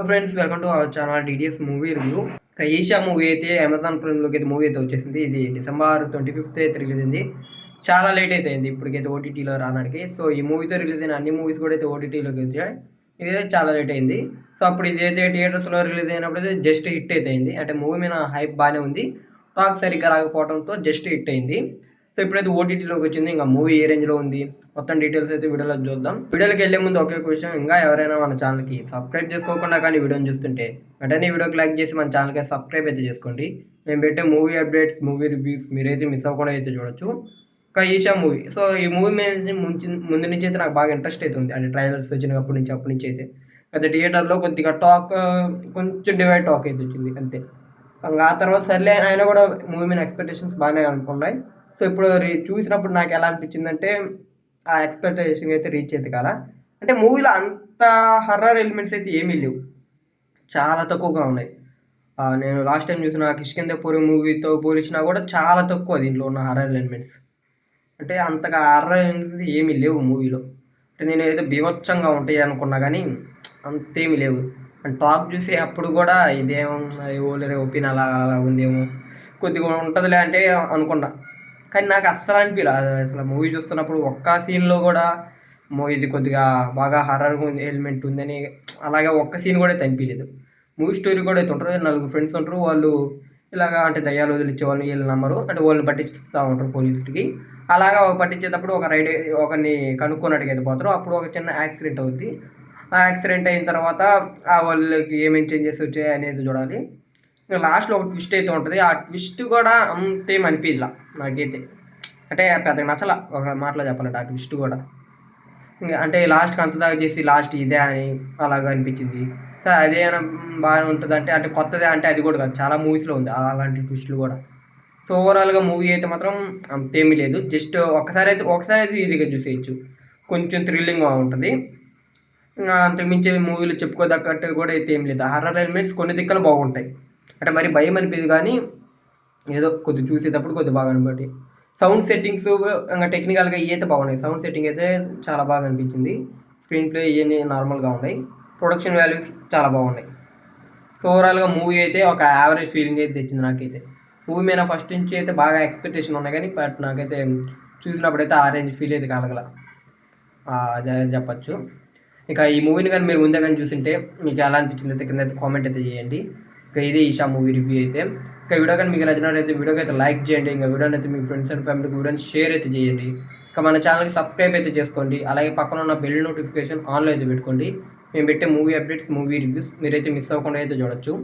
Friends, welcome to our channel DDS movie review. ఈషా movie అయితే Amazon ప్రైమ్‌లోకి అయితే మూవీ అయితే వచ్చేసింది. ఇది డిసెంబర్ 25థ్ అయితే రిలీజ్ అయింది. చాలా లేట్ అయితే అయింది ఇప్పటికైతే ఓటీటీలో రావడానికి. సో ఈ మూవీతో రిలీజ్ అయిన అన్ని మూవీస్ కూడా అయితే ఓటీటీలోకి వచ్చాయి. ఇదైతే చాలా లేట్ అయింది. సో అప్పుడు ఇదైతే థియేటర్స్‌లో రిలీజ్ అయినప్పుడు అయితే జస్ట్ హిట్ అయితే అయింది. అంటే మూవీ మీద హైప్ బానే ఉంది. టాక్ సరిగ్గా రాకపోవడంతో జస్ట్ హిట్ అయింది. సో ఇప్పుడైతే ఓటీటీలోకి వచ్చింది. ఇంకా మూవీ ఏ రేంజ్‌లో ఉంది, మొత్తం డీటెయిల్స్ అయితే వీడియోలో చూద్దాం. వీడియోలోకి వెళ్ళే ముందు ఒకే క్వశ్చన్, ఇంకా ఎవరైనా మన ఛానల్‌కి సబ్స్క్రైబ్ చేసుకోకుండా కానీ వీడియోని చూస్తుంటే వెంటనే వీడియోకి లైక్ చేసి మన ఛానల్‌కి సబ్స్క్రైబ్ అయితే చేసుకోండి. మేము పెట్టే మూవీ అప్డేట్స్, మూవీ రివ్యూస్ మీరైతే మిస్ అవ్వకుండా అయితే చూడొచ్చు. ఇంకా ఈషా మూవీ. సో ఈ మూవీ మీద ముందు నుంచి అయితే నాకు బాగా ఇంట్రెస్ట్ అయితే ఉంది. అంటే ట్రైలర్స్ వచ్చినప్పటి నుంచి అప్పటి నుంచి అయితే అయితే థియేటర్లో కొద్దిగా టాక్ కొంచెం డివైడ్ టాక్ అయితే వచ్చింది అంతే. ఇంకా ఆ తర్వాత సర్లే అయినా కూడా మూవీ మీద ఎక్స్పెక్టేషన్స్ బాగానే అనుకున్నాయి. సో ఇప్పుడు చూసినప్పుడు నాకు ఎలా అనిపించిందంటే ఆ ఎక్స్‌పెక్టేషన్ అయితే రీచ్ అయితే కాలా. అంటే మూవీలో అంత హర్రర్ ఎలిమెంట్స్ అయితే ఏమీ లేవు. చాలా తక్కువగా ఉన్నాయి. నేను లాస్ట్ టైమ్ చూసిన 'కిష్కింధపురి' మూవీతో పోల్చినా కూడా చాలా తక్కువ దీంట్లో ఉన్న హర్రర్ ఎలిమెంట్స్. అంటే అంతగా హర్రర్ ఎలిమెంట్స్ ఏమీ లేవు మూవీలో. అంటే నేనేదో బీభత్సంగా ఉంటాయి అనుకున్నా గానీ అంతేమీ లేవు. అండ్ టాక్ చూసి అప్పుడు కూడా ఇదేమో ఓన్లీ ఒపీనియన్ అలా ఉందేమో, కొద్దిగా ఉంటదిలే అంటే అనుకున్నా. కానీ నాకు అస్సలు అనిపియలా. అసలు మూవీ చూస్తున్నప్పుడు ఒక్క సీన్‌లో కూడా ఇది కొద్దిగా బాగా హర్రర్‌గా ఉంది, ఎలిమెంట్ ఉందని అలాగే ఒక్క సీన్ కూడా అయితే అనిపియలేదు. మూవీ స్టోరీ కూడా అయితే ఉంటది. నలుగురు ఫ్రెండ్స్ ఉంటారు. వాళ్ళు ఇలాగా అంటే దయ్యాలు వదిలిచ్చేవాళ్ళని వీళ్ళు నమ్మరు. అంటే వాళ్ళని పట్టిస్తా ఉంటారు పోలీసులకి. అలాగా పట్టించేటప్పుడు ఒకరిని కనుక్కొని అయితే పోతారు. అప్పుడు ఒక చిన్న యాక్సిడెంట్ అవుద్ది. ఆ యాక్సిడెంట్ అయిన తర్వాత వాళ్ళకి ఏమేం చేంజెస్ వచ్చాయి అనేది చూడాలి. లాస్ట్‌లో ఒక ట్విస్ట్ అయితే ఉంటది. ఆ ట్విస్ట్ కూడా అంతేం అనిపియలా నాకైతే. అంటే పెద్దగా నచ్చల ఒక మాటలో చెప్పాలంటే ఆ ట్విస్ట్ కూడా. అంటే లాస్ట్‌కి అంత దాకా చేసి లాస్ట్ ఇదే అని అలాగా అనిపించింది. సో అదేమైనా బాగానే ఉంటదంటే అంటే కొత్తదే అంటే అది కూడా కాదు. చాలా మూవీస్‌లో ఉంది అలాంటి ట్విస్ట్‌లు కూడా. సో ఓవరాల్‌గా మూవీ అయితే మాత్రం అంతేమీ లేదు. జస్ట్ ఒకసారైతే ఈజీగా చూసేయొచ్చు. కొంచెం థ్రిల్లింగ్‌గా ఉంటది. అంతకు మించి మూవీలో చెప్పుకోదగ్గట్టు కూడా అయితే ఏం లేదు. హర్రర్ ఎలిమెంట్స్ కొన్ని దిక్కులు బాగుంటాయి. అంటే మరి భయం అనిపియదు గానీ, ఏదో కొద్దిగా చూసేటప్పుడు కొద్దిగా బాగా అనిపడి. సౌండ్ సెట్టింగ్స్ ఇంగా టెక్నికల్‌గా ఇయైతే బాగున్నాయి. సౌండ్ సెట్టింగ్ అయితే చాలా బాగా అనిపించింది. స్క్రీన్ ప్లే ఇయన్నీ నార్మల్‌గా ఉన్నాయి. ప్రొడక్షన్ వాల్యూస్ చాలా బాగున్నాయి. సో ఓవరాల్‌గా మూవీ అయితే ఒక యావరేజ్ ఫీలింగ్ అయితే తెచ్చింది నాకైతే. మూవీ మీద ఫస్ట్ నుంచి అయితే బాగా ఎక్స్‌పెక్టేషన్ ఉన్నాయి గానీ, బట్ నాకైతే చూసినప్పుడైతే ఆ రేంజ్ ఫీల్ అయితే కలగల. అదే చెప్పొచ్చు. ఇక ఈ మూవీని గాని మీరు ముందే గాని చూసుంటే మీకు ఎలా అనిపించిందైతే కిందైతే కామెంట్ అయితే చేయండి. ఇక ఇది ఈషా మూవీ రివ్యూ అయితే. ఇక వీడియో గాని మీకు నచ్చినట్లయితే వీడియోకి అయితే లైక్ చేయండి. ఇంక వీడియోని అయితే మీ ఫ్రెండ్స్ అండ్ ఫ్యామిలీకి వీడియోని షేర్ అయితే చేయండి. ఇక మన ఛానల్‌కి సబ్స్క్రైబ్ అయితే చేసుకోండి. అలాగే పక్కన ఉన్న బెల్ నోటిఫికేషన్ ఆన్‌లో అయితే పెట్టుకోండి. మేము పెట్టే మూవీ అప్డేట్స్, మూవీ రివ్యూస్ మీరైతే మిస్ అవ్వకుండా అయితే చూడొచ్చు.